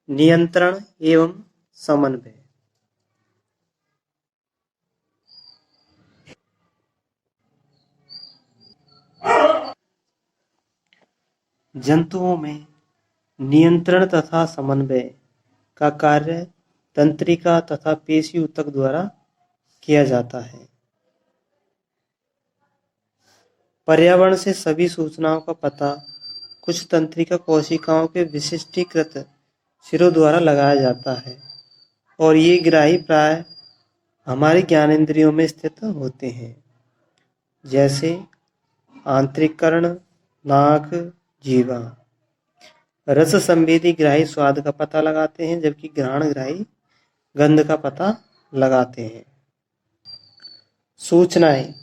नियंत्रण एवं समन्वय। जंतुओं में नियंत्रण तथा समन्वय का कार्य तंत्रिका तथा पेशी ऊतक द्वारा किया जाता है। पर्यावरण से सभी सूचनाओं का पता कुछ तंत्रिका कोशिकाओं के विशिष्टीकृत सिरों द्वारा लगाया जाता है और ये ग्राही प्राय हमारे ज्ञानेंद्रियों में स्थित होते हैं, जैसे आंतरिक कर्ण, नाक, जीवा। रस संवेदी ग्राही स्वाद का पता लगाते हैं, जबकि घ्राण ग्राही गंध का पता लगाते हैं। सूचनाएं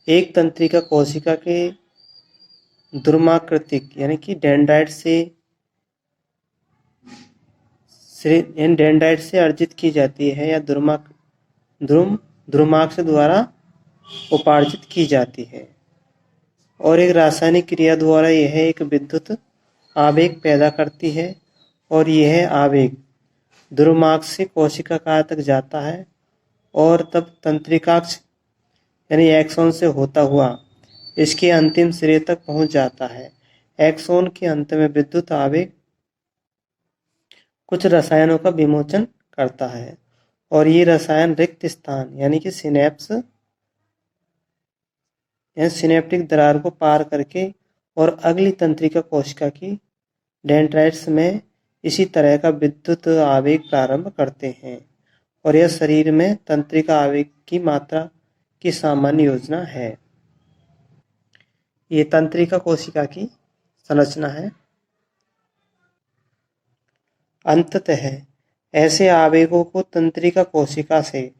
एक तंत्रिका कोशिका के द्रुमाकृतिक यानी कि डेंड्राइट से अर्जित की जाती है या द्रुमाक्ष द्वारा उपार्जित की जाती है और एक रासायनिक क्रिया द्वारा यह एक विद्युत आवेग पैदा करती है और यह आवेग द्रुमाक्ष से कोशिकाकार तक जाता है और तब तंत्रिकाक्ष यानी एक्सोन से होता हुआ इसके अंतिम सिरे तक पहुंच जाता है। एक्सोन के अंत में विद्युत आवेग कुछ रसायनों का विमोचन करता है और ये रसायन रिक्त स्थान यानी कि सिनेप्टिक दरार को पार करके और अगली तंत्रिका कोशिका की डेंड्राइट्स में इसी तरह का विद्युत आवेग प्रारंभ करते हैं और यह शरीर में तंत्रिका आवेग की मात्रा की सामान्य योजना है। ये तंत्रिका कोशिका की संरचना है। अंततः ऐसे आवेगों को तंत्रिका कोशिका से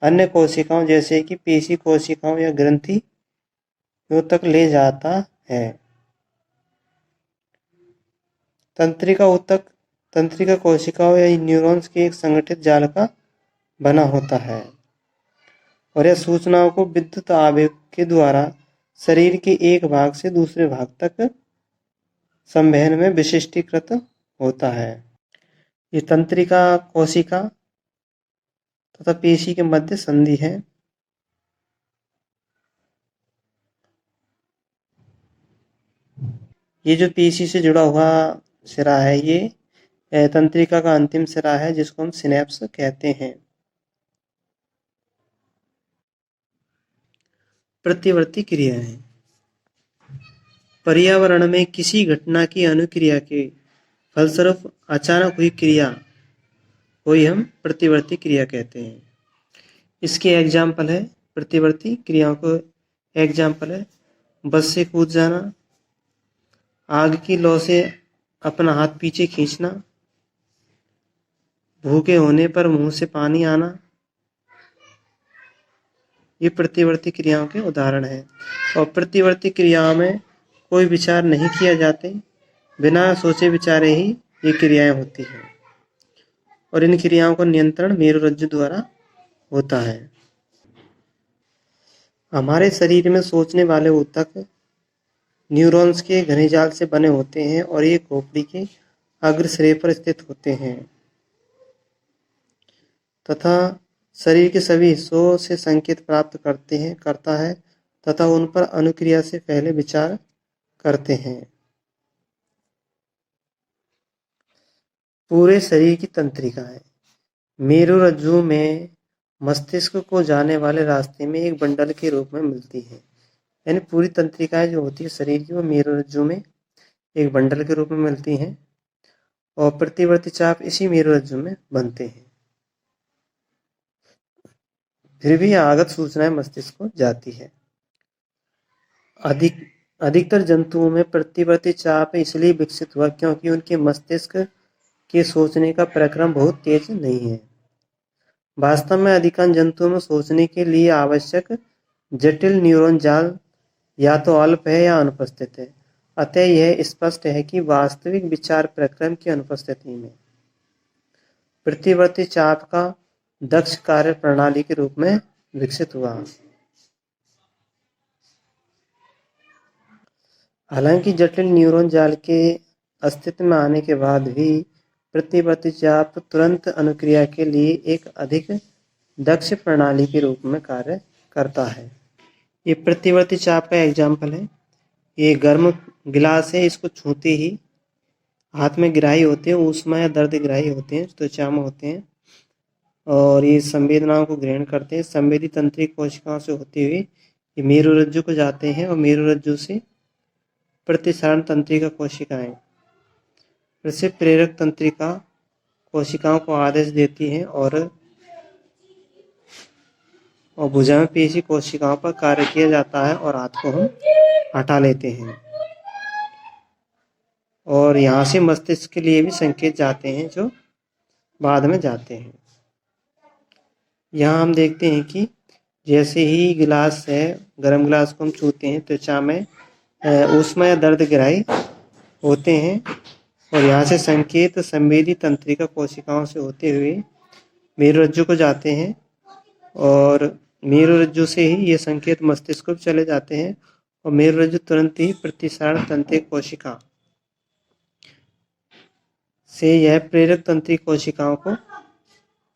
अन्य कोशिकाओं जैसे कि पेशी कोशिकाओं या ग्रंथियों तक ले जाता है। तंत्रिका कोशिकाओं या न्यूरॉन्स के एक संगठित जाल का बना होता है और यह सूचनाओं को विद्युत आवेग के द्वारा शरीर के एक भाग से दूसरे भाग तक संवहन में विशिष्टीकृत होता है। ये तंत्रिका कोशिका तथा पेशी के मध्य संधि है। ये जो पेशी से जुड़ा हुआ सिरा है ये तंत्रिका का अंतिम सिरा है जिसको हम सिनेप्स कहते हैं। प्रतिवर्ती क्रियाएं पर्यावरण में किसी घटना की अनुक्रिया के फलस्वरूप अचानक हुई क्रिया को ही हम प्रतिवर्ती क्रिया कहते हैं। इसके एग्जाम्पल है प्रतिवर्ती क्रियाओं को एग्जाम्पल है बस से कूद जाना, आग की लौ से अपना हाथ पीछे खींचना, भूखे होने पर मुंह से पानी आना। ये प्रतिवर्ती क्रियाओं के उदाहरण हैं और प्रतिवर्ती क्रियाओं में कोई विचार नहीं किया जाते, बिना सोचे विचारे ही ये क्रियाएं होती हैं और इन क्रियाओं का नियंत्रण मेरुरज्जु द्वारा होता है। हमारे शरीर में सोचने वाले ऊतक न्यूरॉन्स के घने जाल से बने होते हैं और ये खोपड़ी के अग्रसिरे पर स्थित होते हैं तथा शरीर के सभी हिस्सों से संकेत प्राप्त करता है तथा उन पर अनुक्रिया से पहले विचार करते हैं। पूरे शरीर की तंत्रिकाएं मेरुरज्जु में मस्तिष्क को जाने वाले रास्ते में एक बंडल के रूप में मिलती है। यानी पूरी तंत्रिकाएं जो होती है शरीर की वो मेरुरज्जु में एक बंडल के रूप में मिलती हैं और प्रतिवर्ती चाप इसी मेरुरज्जु में बनते हैं। फिर भी आगत सूचनाएं मस्तिष्क को जाती है। अधिकतर जंतुओं में प्रतिवर्ती चाप इसलिए विकसित हुआ क्योंकि उनके मस्तिष्क के सोचने का प्रक्रम बहुत तेज नहीं है। वास्तव में अधिकांश जंतुओं में सोचने के लिए आवश्यक जटिल न्यूरॉन जाल या तो अल्प है या अनुपस्थित है। अतः यह स्पष्ट है कि वास्तविक विचार प्रक्रम की अनुपस्थिति में प्रतिवर्ती चाप का दक्ष कार्य प्रणाली के रूप में विकसित हुआ। हालांकि जटिल न्यूरॉन जाल के अस्तित्व में आने के बाद भी प्रतिवर्ती चाप तुरंत अनुक्रिया के लिए एक अधिक दक्ष प्रणाली के रूप में कार्य करता है। ये प्रतिवर्ती चाप का एग्जाम्पल है। ये गर्म गिलास है, इसको छूते ही हाथ में गिराई होती है, ऊष्मा या दर्द गिराई होते हैं, त्वचा में होते हैं और ये संवेदनाओं को ग्रहण करते हैं। संवेदी तंत्रिक कोशिकाओं से होते हुए ये मेरुरज्जु को जाते हैं और मेरुरज्जु से प्रतिसारण तंत्रिका कोशिकाएं फिर से प्रेरक तंत्रिका कोशिकाओं को आदेश देती हैं और भुजा में पेशी कोशिकाओं पर कार्य किया जाता है और हाथ को हम हटा लेते हैं और यहाँ से मस्तिष्क के लिए भी संकेत जाते हैं जो बाद में जाते हैं। यहाँ हम देखते हैं कि जैसे ही गिलास है, गर्म गिलास को हम छूते हैं, त्वचा में ऊष्मा या दर्द गिराई होते हैं और यहाँ से संकेत संवेदी तंत्रिका कोशिकाओं से होते हुए मेरुरज्जु को जाते हैं और मेरुरज्जु से ही ये संकेत मस्तिष्क को चले जाते हैं और मेरुरज्जु तुरंत ही प्रतिसारण तंत्रिक कोशिका से यह प्रेरक तंत्रिक कोशिकाओं को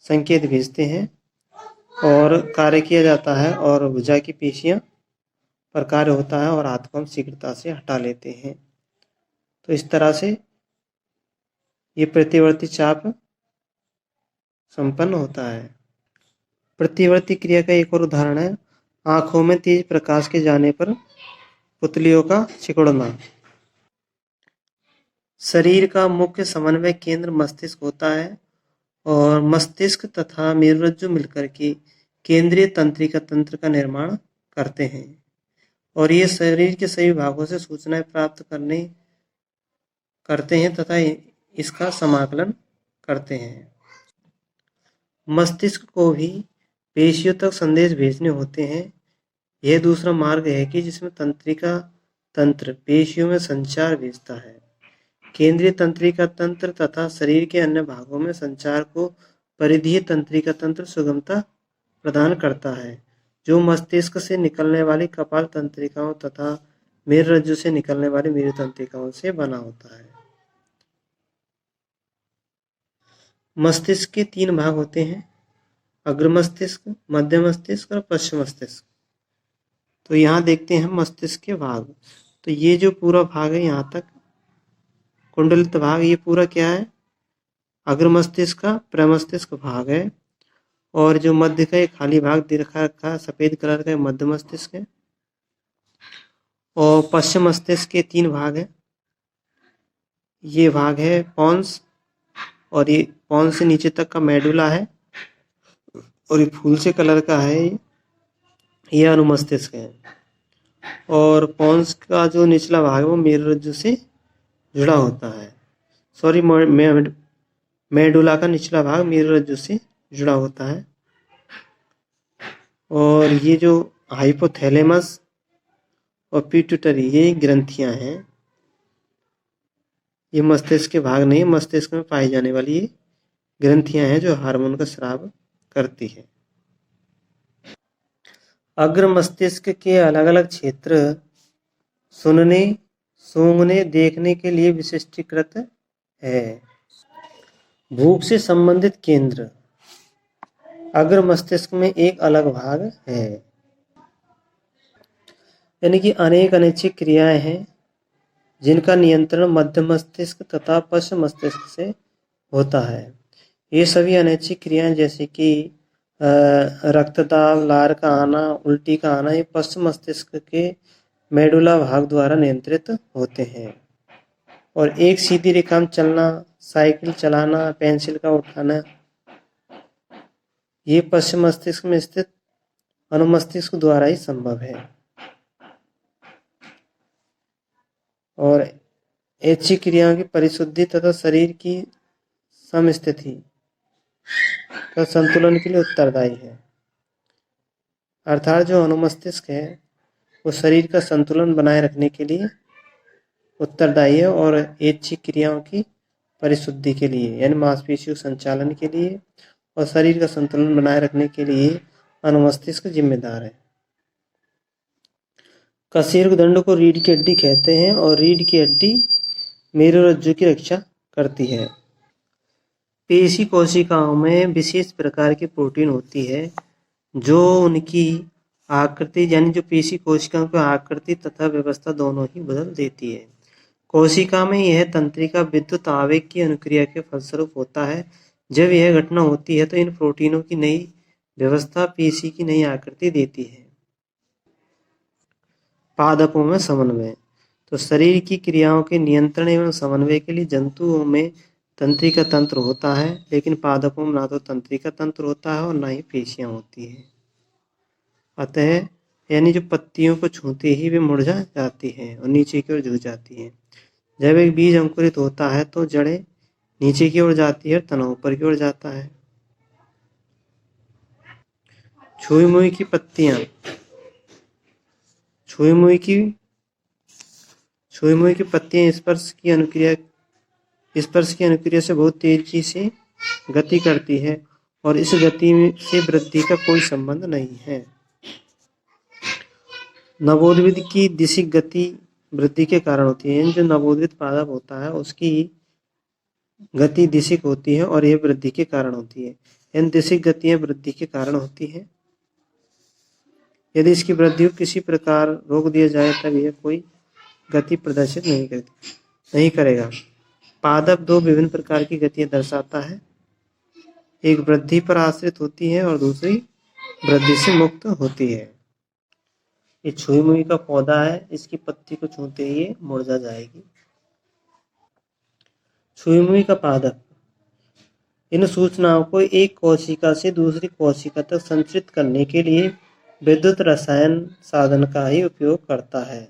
संकेत भेजते हैं और कार्य किया जाता है और भुजा की पेशियां पर कार्य होता है और हाथ को हम शीघ्रता से हटा लेते हैं। तो इस तरह से ये प्रतिवर्ती चाप संपन्न होता है। प्रतिवर्ती क्रिया का एक और उदाहरण है आंखों में तेज प्रकाश के जाने पर पुतलियों का सिकुड़ना। शरीर का मुख्य समन्वय केंद्र मस्तिष्क होता है और मस्तिष्क तथा मेरुरज्जु मिलकर के केंद्रीय तंत्रिका तंत्र का निर्माण करते हैं और ये शरीर के सभी भागों से सूचनाएं प्राप्त करते हैं तथा इसका समाकलन करते हैं। मस्तिष्क को भी पेशियों तक संदेश भेजने होते हैं। यह दूसरा मार्ग है कि जिसमें तंत्रिका तंत्र पेशियों में संचार भेजता है। केंद्रीय तंत्रिका तंत्र तथा शरीर के अन्य भागों में संचार को परिधीय तंत्रिका तंत्र सुगमता प्रदान करता है जो मस्तिष्क से निकलने वाली कपाल तंत्रिकाओं तथा मेरुरज्जु से निकलने वाली मेरु तंत्रिकाओं से बना होता है। मस्तिष्क के 3 भाग होते हैं, अग्र मस्तिष्क, मध्य मस्तिष्क और पश्चिम मस्तिष्क। तो यहाँ देखते हैं मस्तिष्क के भाग। तो ये जो पूरा भाग है यहाँ तक कुंडलित भाग, ये पूरा क्या है, अग्र मस्तिष्क का प्रमस्तिष्क भाग है और जो मध्य का एक खाली भाग दे रखा सफेद कलर का मध्य मस्तिष्क है और पश्चिम मस्तिष्क के 3 भाग है। ये भाग है पॉन्स और ये पॉन्स से नीचे तक का मेडुला है और ये फूल से कलर का है, ये अनुमस्तिष्क है और पॉन्स का जो निचला भाग है वो मेरुरज्जु से जुड़ा होता है। सॉरी, मेडुला का निचला भाग मेरुरज्जु से जुड़ा होता है और ये जो हाइपोथैलेमस और पिट्यूटरी ये ग्रंथियां हैं, ये मस्तिष्क के भाग नहीं, मस्तिष्क में पाई जाने वाली ये ग्रंथियां हैं जो हार्मोन का स्राव करती है। अग्र मस्तिष्क के अलग अलग क्षेत्र सुनने, सूंघने, देखने के लिए विशिष्टीकृत है। भूख से संबंधित केंद्र अग्र मस्तिष्क में एक अलग भाग है, यानी कि अनेक अनैच्छिक क्रियाएं हैं जिनका नियंत्रण मध्य मस्तिष्क तथा पश्चिम मस्तिष्क से होता है। ये सभी अनैच्छिक क्रियाएं जैसे कि रक्तदाब, लार का आना, उल्टी का आना, ये पश्चिम मस्तिष्क के मेडुला भाग द्वारा नियंत्रित होते हैं और एक सीधी रेखा में चलना, साइकिल चलाना, पेंसिल का उठाना, ये पश्चिम मस्तिष्क में स्थित अनुमस्तिष्क द्वारा ही संभव है। और ऐच्छिक क्रियाओं की परिशुद्धि तथा शरीर की समस्थिति का संतुलन के लिए उत्तरदायी है। अर्थात जो अनुमस्तिष्क है वो शरीर का संतुलन बनाए रखने के लिए उत्तरदायी है और ऐच्छिक क्रियाओं की परिशुद्धि के लिए यानी मांसपेशियों संचालन के लिए और शरीर का संतुलन बनाए रखने के लिए अनुमस्तिष्क जिम्मेदार है। कशेरुकदंड को रीढ़ की हड्डी कहते हैं और रीढ़ की हड्डी मेरुरज्जु की रक्षा करती है। पेशी कोशिकाओं में विशेष प्रकार की प्रोटीन होती है जो उनकी आकृति यानी जो पेशी कोशिकाओं की आकृति तथा व्यवस्था दोनों ही बदल देती है। कोशिका में यह तंत्रिका विद्युत आवेग की अनुक्रिया के फलस्वरूप होता है। जब यह घटना होती है तो इन प्रोटीनों की नई व्यवस्था पेशी की नई आकृति देती है। पादपों में समन्वय। तो शरीर की क्रियाओं के नियंत्रण एवं समन्वय के लिए जंतुओं में तंत्रिका तंत्र होता है, लेकिन पादपों में ना तो तंत्रिका तंत्र होता है और ना ही पेशियां होती है। अतः यानी जो पत्तियों को छूते ही वे मुरझा जाती हैं और नीचे की ओर झुक जाती हैं। जब एक बीज अंकुरित होता है तो जड़ें नीचे की ओर जाती है और तना ऊपर की ओर जाता है। छुई मुई की पत्तियां। छुई मुई की पत्तियां स्पर्श की अनुक्रिया से बहुत तेजी से गति करती है और इस गति से वृद्धि का कोई संबंध नहीं है। नवोद्भिद की दिशिक गति वृद्धि के कारण होती है। जो नवोद्भिद पादप होता है उसकी गति दिशिक होती है और यह वृद्धि के कारण होती है। इन दिशिक गतियां वृद्धि के कारण होती है। यदि इसकी वृद्धि को किसी प्रकार रोक दिया जाए तब यह कोई गति प्रदर्शित नहीं करेगा। पादप दो विभिन्न प्रकार की गतियां दर्शाता है, एक वृद्धि पर आश्रित होती है और दूसरी वृद्धि से मुक्त होती है। ये छुई मुई का पौधा है, इसकी पत्ती को छूते ही ये मुरझा जाएगी। छुई मुई का पादप इन सूचनाओं को एक कोशिका से दूसरी कोशिका तक संचरित करने के लिए विद्युत रसायन साधन का ही उपयोग करता है।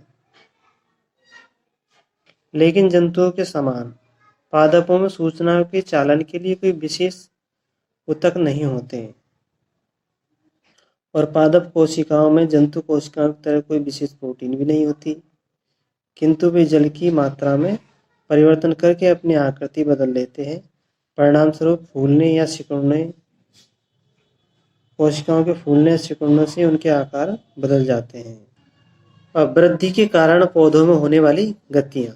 लेकिन जंतुओं के समान पादपों में सूचनाओं के चालन के लिए कोई विशेष ऊतक नहीं होते और पादप कोशिकाओं में जंतु कोशिकाओं की तरह कोई विशेष प्रोटीन भी नहीं होती, किंतु वे जल की मात्रा में परिवर्तन करके अपनी आकृति बदल लेते हैं। परिणाम स्वरूप फूलने या सिकुड़ने कोशिकाओं के फूलने या सिकुड़ने से उनके आकार बदल जाते हैं। अब वृद्धि के कारण पौधों में होने वाली गतियां।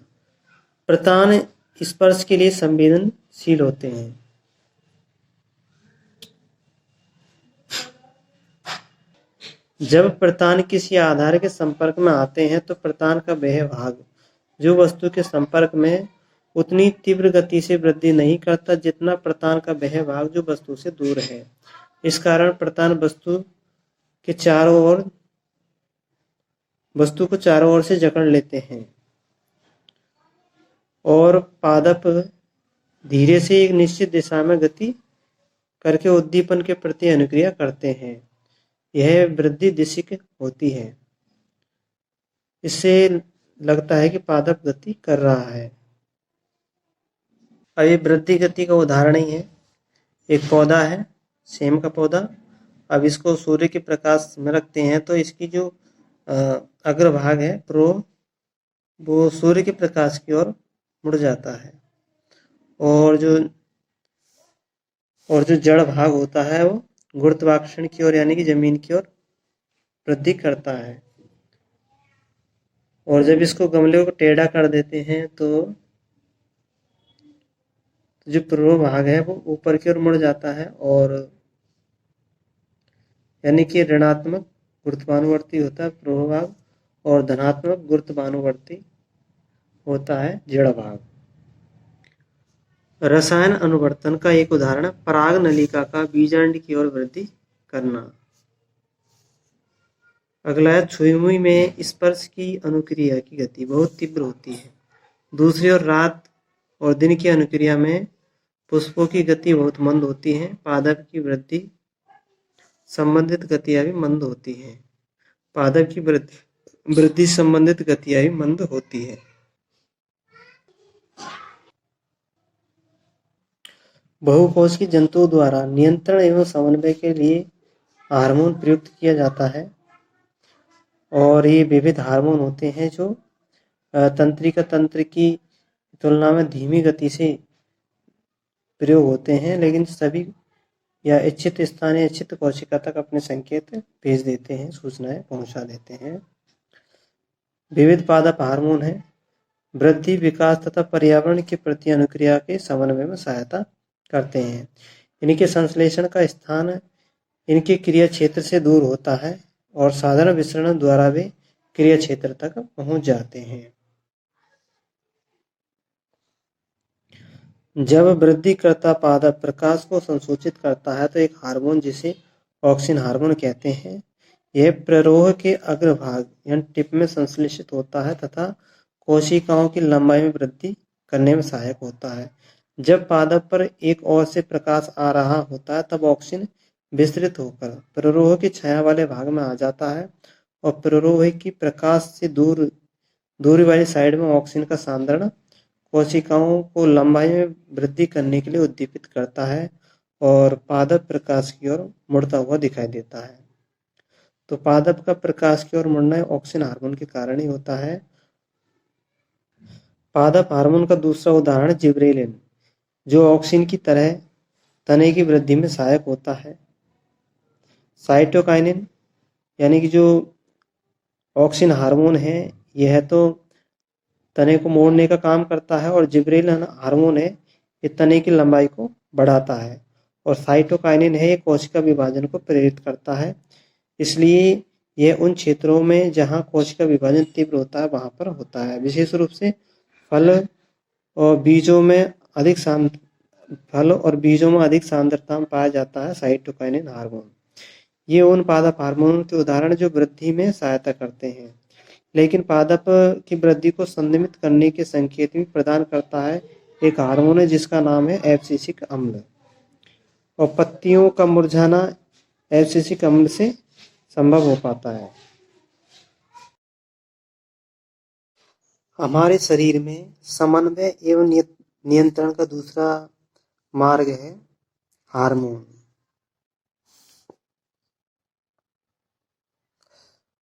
प्रतान स्पर्श के लिए संवेदनशील होते हैं। जब प्रतान किसी आधार के संपर्क में आते हैं तो प्रतान का वह भाग जो वस्तु के संपर्क में उतनी तीव्र गति से वृद्धि नहीं करता जितना प्रतान का वह भाग जो वस्तु से दूर है। इस कारण प्रतान वस्तु को चारों ओर से जकड़ लेते हैं और पादप धीरे से एक निश्चित दिशा में गति करके उद्दीपन के प्रति अनुक्रिया करते हैं। यह वृद्धि दिशिक होती है। इससे लगता है कि पादप गति कर रहा है। अब ये वृद्धि गति का उदाहरण ही है। एक पौधा है, सेम का पौधा। अब इसको सूर्य के प्रकाश में रखते हैं तो इसकी जो अग्रभाग है वो सूर्य के प्रकाश की ओर मुड़ जाता है और जो जड़ भाग होता है वो गुरुत्वाकर्षण की ओर यानी कि जमीन की ओर वृद्धि करता है। और जब इसको गमले को टेढ़ा कर देते हैं तो जो पूर्व भाग है वो ऊपर की ओर मुड़ जाता है और यानी कि ऋणात्मक गुरुत्वानुवर्ती होता है पूर्व भाग और धनात्मक गुरुत्वानुवर्ती होता है जड़ भाग। रसायन अनुवर्तन का एक उदाहरण पराग नलिका का बीजांड की ओर वृद्धि करना। अगला है छुई मुई में स्पर्श की अनुक्रिया की गति बहुत तीव्र होती है। दूसरी ओर रात और दिन की अनुक्रिया में पुष्पों की गति बहुत मंद होती है। पादप की वृद्धि संबंधित गतियां भी मंद होती हैं। पादप की वृद्धि संबंधित गतियां भी मंद होती है। बहुकोशिकीय जंतुओं द्वारा नियंत्रण एवं समन्वय के लिए हार्मोन प्रयुक्त किया जाता है और ये विविध हार्मोन होते हैं जो तंत्रिका तंत्र की तुलना में धीमी गति से प्रयोग होते हैं, लेकिन सभी या इच्छित स्थान या इच्छित कोशिका तक अपने संकेत भेज देते हैं, सूचनाएं पहुंचा देते हैं। विविध पादप हार्मोन है वृद्धि, विकास तथा पर्यावरण के प्रति अनुक्रिया के समन्वय में सहायता करते हैं। इनके संश्लेषण का स्थान इनके क्रिया क्षेत्र से दूर होता है और साधारण विसरण द्वारा वे क्रिया क्षेत्र तक पहुंच जाते हैं। जब वृद्धिकर्ता पादप प्रकाश को संसूचित करता है तो एक हार्मोन जिसे ऑक्सिन हार्मोन कहते हैं, यह प्ररोह के अग्रभाग यानी टिप में संश्लेषित होता है तथा कोशिकाओं की लंबाई में वृद्धि करने में सहायक होता है। जब पादप पर एक ओर से प्रकाश आ रहा होता है तब ऑक्सिन विस्तृत होकर प्ररोह की छाया वाले भाग में आ जाता है और प्ररोह की प्रकाश से दूरी वाली साइड में ऑक्सिन का सांद्रण कोशिकाओं को लंबाई में वृद्धि करने के लिए उद्दीपित करता है और पादप प्रकाश की ओर मुड़ता हुआ दिखाई देता है। तो पादप का प्रकाश की ओर मुड़ना ऑक्सिन हार्मोन के कारण ही होता है। पादप हार्मोन का दूसरा उदाहरण जिबरेलिन, जो ऑक्सिन की तरह तने की वृद्धि में सहायक होता है। साइटोकाइनिन यानी कि जो ऑक्सिन हार्मोन है, यह तो तने को मोड़ने का काम करता है और जिबरेलिन हार्मोन है, ये तने की लंबाई को बढ़ाता है और साइटोकाइनिन है, ये कोशिका विभाजन को प्रेरित करता है। इसलिए यह उन क्षेत्रों में जहां कोशिका विभाजन तीव्र होता है वहां पर होता है। विशेष रूप से फल और बीजों में अधिक सांद्रता में पाया जाता है साइटोकाइनिन हार्मोन। ये उन पादप हार्मोन के उदाहरण जो वृद्धि में सहायता करते हैं, लेकिन पादप की वृद्धि को संयमित करने के संकेत भी प्रदान करता है एक हार्मोन है जिसका नाम है एब्सिसिक अम्ल। और पत्तियों का मुरझाना एब्सिसिक अम्ल से संभव हो पाता है। हमारे शरीर में समन्वय एवं नियंत्रण का दूसरा मार्ग है हार्मोन।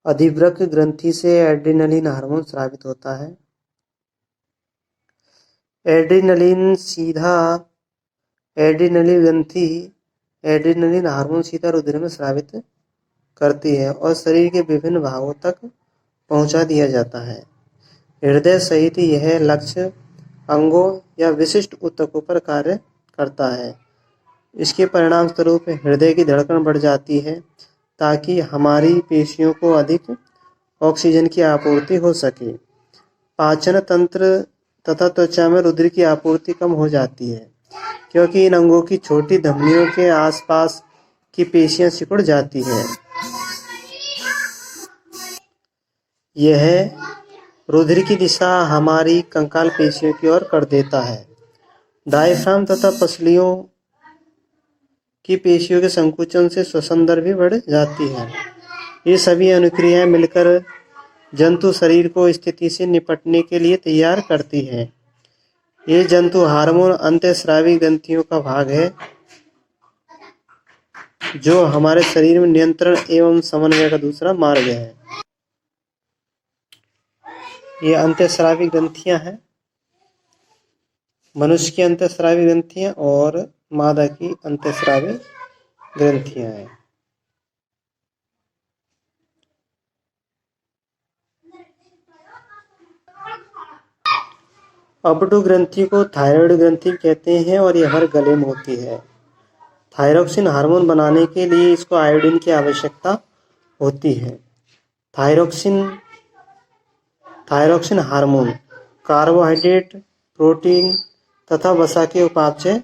अधिवृक्क ग्रंथि से एड्रेनलिन हार्मोन स्रावित होता है। एड्रेनलिन ग्रंथि एड्रेनलिन हार्मोन सीधा रुधिर में स्रावित करती है और शरीर के विभिन्न भागों तक पहुंचा दिया जाता है। हृदय सहित यह लक्ष्य अंगों या विशिष्ट ऊतकों पर कार्य करता है। इसके परिणाम स्वरूप हृदय की धड़कन बढ़ जाती है ताकि हमारी पेशियों को अधिक ऑक्सीजन की आपूर्ति हो सके। पाचन तंत्र तथा त्वचा में रुधिर की आपूर्ति कम हो जाती है क्योंकि इन अंगों की छोटी धमनियों के आसपास की पेशियां सिकुड़ जाती हैं। यह रुधिर की दिशा हमारी कंकाल पेशियों की ओर कर देता है। डायफ्राम तथा पसलियों की पेशियों के संकुचन से श्वसन दर भी बढ़ जाती है। ये सभी अनुक्रियाएं मिलकर जंतु शरीर को स्थिति से निपटने के लिए तैयार करती है। ये जंतु हार्मोन अंतःस्रावी ग्रंथियों का भाग है जो हमारे शरीर में नियंत्रण एवं समन्वय का दूसरा मार्ग है। ये अंतःस्रावी ग्रंथियां हैं, मनुष्य की अंतःस्रावी ग्रंथियां और मादा की अंतःस्रावी ग्रंथियां हैं। अपटू ग्रंथि को थायराइड ग्रंथि कहते हैं और यह हर गले में होती है। थायरोक्सिन हार्मोन बनाने के लिए इसको आयोडीन की आवश्यकता होती है। थायरोक्सिन हार्मोन कार्बोहाइड्रेट, प्रोटीन तथा वसा के उपापचय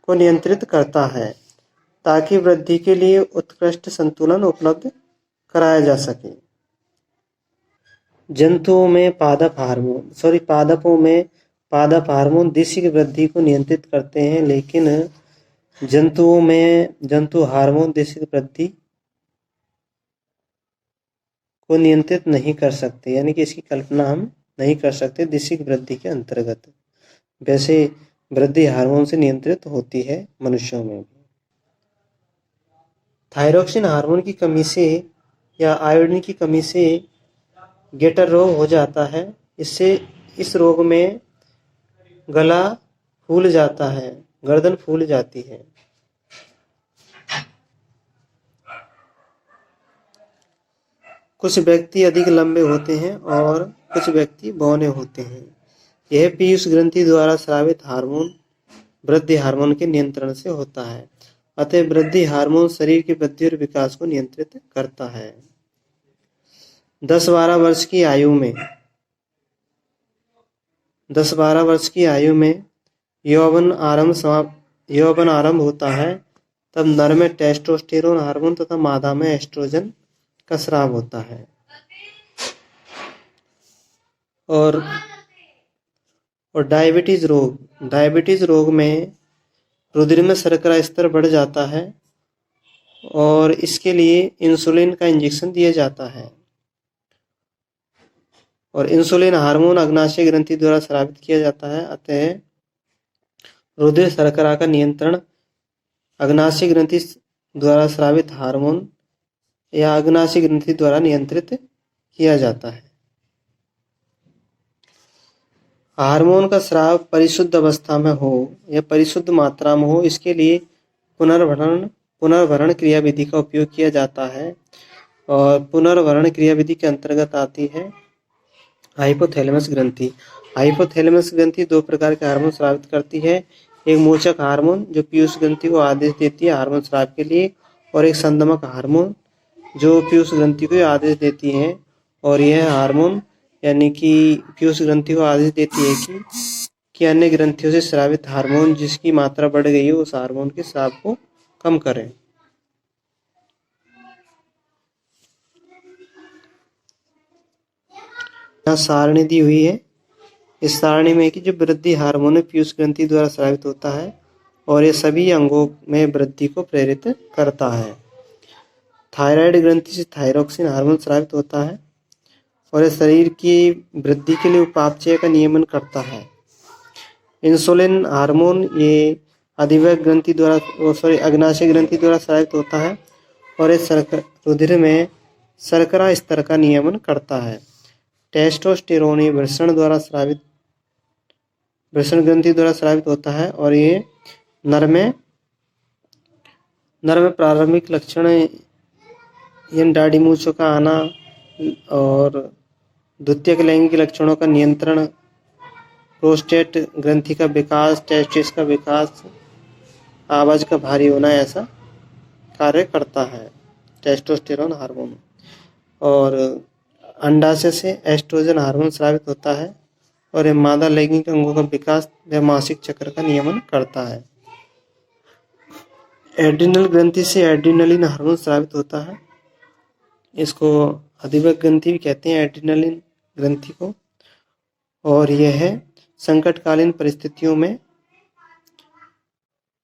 को नियंत्रित करता है ताकि वृद्धि के लिए उत्कृष्ट संतुलन उपलब्ध कराया जा सके। जंतुओं में पादपों में पादप हार्मोन दिशी की वृद्धि को नियंत्रित करते हैं, लेकिन जंतु हार्मोन दिशी की वृद्धि को नियंत्रित नहीं कर सकते, यानी कि इसकी कल्पना हम नहीं कर सकते दिशी की वृद्धि के अंतर्गत। वैसे वृद्धि हार्मोन से नियंत्रित होती है मनुष्यों में। थायरोक्सिन हार्मोन की कमी से या आयोडीन की कमी से गेटर रोग हो जाता है। इससे इस रोग में गला फूल जाता है, गर्दन फूल जाती है। कुछ व्यक्ति अधिक लंबे होते हैं और कुछ व्यक्ति बौने होते हैं। यह पीयूष ग्रंथि द्वारा स्रावित हार्मोन वृद्धि हार्मोन के नियंत्रण से होता है। अतः वृद्धि हार्मोन शरीर की वृद्धि और विकास को नियंत्रित करता है। 10-12 वर्ष की आयु में 10-12 वर्ष की आयु में यौवन आरंभ होता है। तब नर में टेस्टोस्टेरोन हार्मोन तथा मादा में एस्ट्रोजन का स्राव होता है। और डायबिटीज रोग में रुधिर में शर्करा स्तर बढ़ जाता है और इसके लिए इंसुलिन का इंजेक्शन दिया जाता है। और इंसुलिन हार्मोन अग्नाशय ग्रंथि द्वारा स्रावित किया जाता है। अतः रुधिर शर्करा का नियंत्रण अग्नाशय ग्रंथि द्वारा स्रावित हार्मोन या अग्नाशय ग्रंथि द्वारा नियंत्रित किया जाता है। हार्मोन का स्राव परिशुद्ध अवस्था में हो या परिशुद्ध मात्रा में हो, इसके लिए पुनर्भरण क्रियाविधि का उपयोग किया जाता है। और पुनर्भरण क्रियाविधि के अंतर्गत आती है हाइपोथैलेमस ग्रंथि। हाइपोथैलेमस ग्रंथि 2 प्रकार के हार्मोन स्रावित करती है। एक मोचक हार्मोन जो पीयूष ग्रंथि को आदेश देती है हार्मोन स्राव के लिए, और एक संदमक हार्मोन जो पीयूष ग्रंथि को आदेश देती है। और यह हार्मोन यानी कि पीयूष ग्रंथि को आदेश देती है कि अन्य ग्रंथियों से स्रावित हार्मोन जिसकी मात्रा बढ़ गई है उस हार्मोन के स्राव को कम करें। यहाँ सारणी दी हुई है। इस सारणी में कि जो वृद्धि हार्मोन पीयूष ग्रंथि द्वारा स्रावित होता है और ये सभी अंगों में वृद्धि को प्रेरित करता है। थायराइड ग्रंथि से थायरोक्सिन हार्मोन स्रावित होता है और यह शरीर की वृद्धि के लिए उपापचय का नियमन करता है। इंसुलिन हार्मोन ये अग्नाशय ग्रंथि द्वारा स्रावित होता है और यह रुधिर में शर्करा स्तर का नियमन करता है। टेस्टोस्टेरोन ये वृषण ग्रंथि द्वारा स्रावित होता है और ये नर में प्रारंभिक लक्षण दाढ़ी मूंछों का आना और द्वितीयक लैंगिक लक्षणों का नियंत्रण, प्रोस्टेट ग्रंथि का विकास, टेस्टिस का विकास, आवाज का भारी होना, ऐसा कार्य करता है टेस्टोस्टेरोन हार्मोन। और अंडाशय से एस्ट्रोजन हार्मोन स्रावित होता है और यह मादा लैंगिक अंगों का विकास व मासिक चक्र का नियमन करता है। एड्रिनल ग्रंथि से एड्रिनलिन हार्मोन स्रावित होता है। इसको अधिवक्र ग्रंथि भी कहते हैं एड्रिनलिन ग्रंथि को, और यह संकटकालीन परिस्थितियों में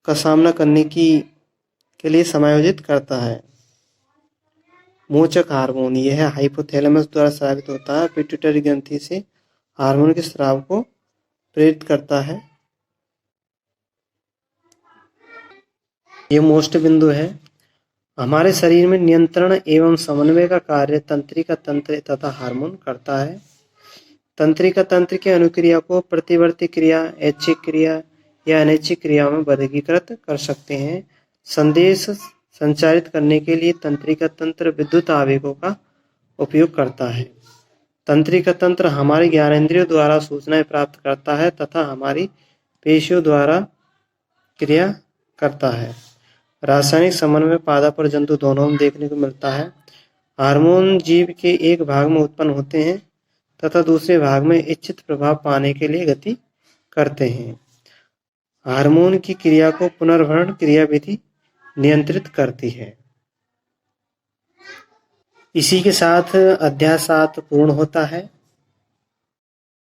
का सामना करने के लिए समायोजित करता है। मोचक हार्मोन यह हाइपोथैलेमस द्वारा स्रावित होता है। पिट्यूटरी ग्रंथि से हार्मोन के स्राव को प्रेरित करता है। यह मोस्ट बिंदु है। हमारे शरीर में नियंत्रण एवं समन्वय का कार्य तंत्रिका तंत्र तथा हार्मोन करता है। तंत्रिका तंत्र की अनुक्रिया को प्रतिवर्ती क्रिया, ऐच्छिक क्रिया या अनैच्छिक क्रिया में वर्गीकृत कर सकते हैं। संदेश संचारित करने के लिए तंत्रिका तंत्र विद्युत आवेगों का उपयोग करता है। तंत्रिका तंत्र हमारे ज्ञानेंद्रियों द्वारा सूचनाएं प्राप्त करता है तथा हमारी पेशियों द्वारा क्रिया करता है। रासायनिक समन्वय पादप और जंतु दोनों में देखने को मिलता है। हार्मोन जीव के एक भाग में उत्पन्न होते हैं तथा दूसरे भाग में इच्छित प्रभाव पाने के लिए गति करते हैं। हार्मोन की क्रिया को पुनर्भरण क्रियाविधि नियंत्रित करती है। इसी के साथ अध्याय 7 पूर्ण होता है।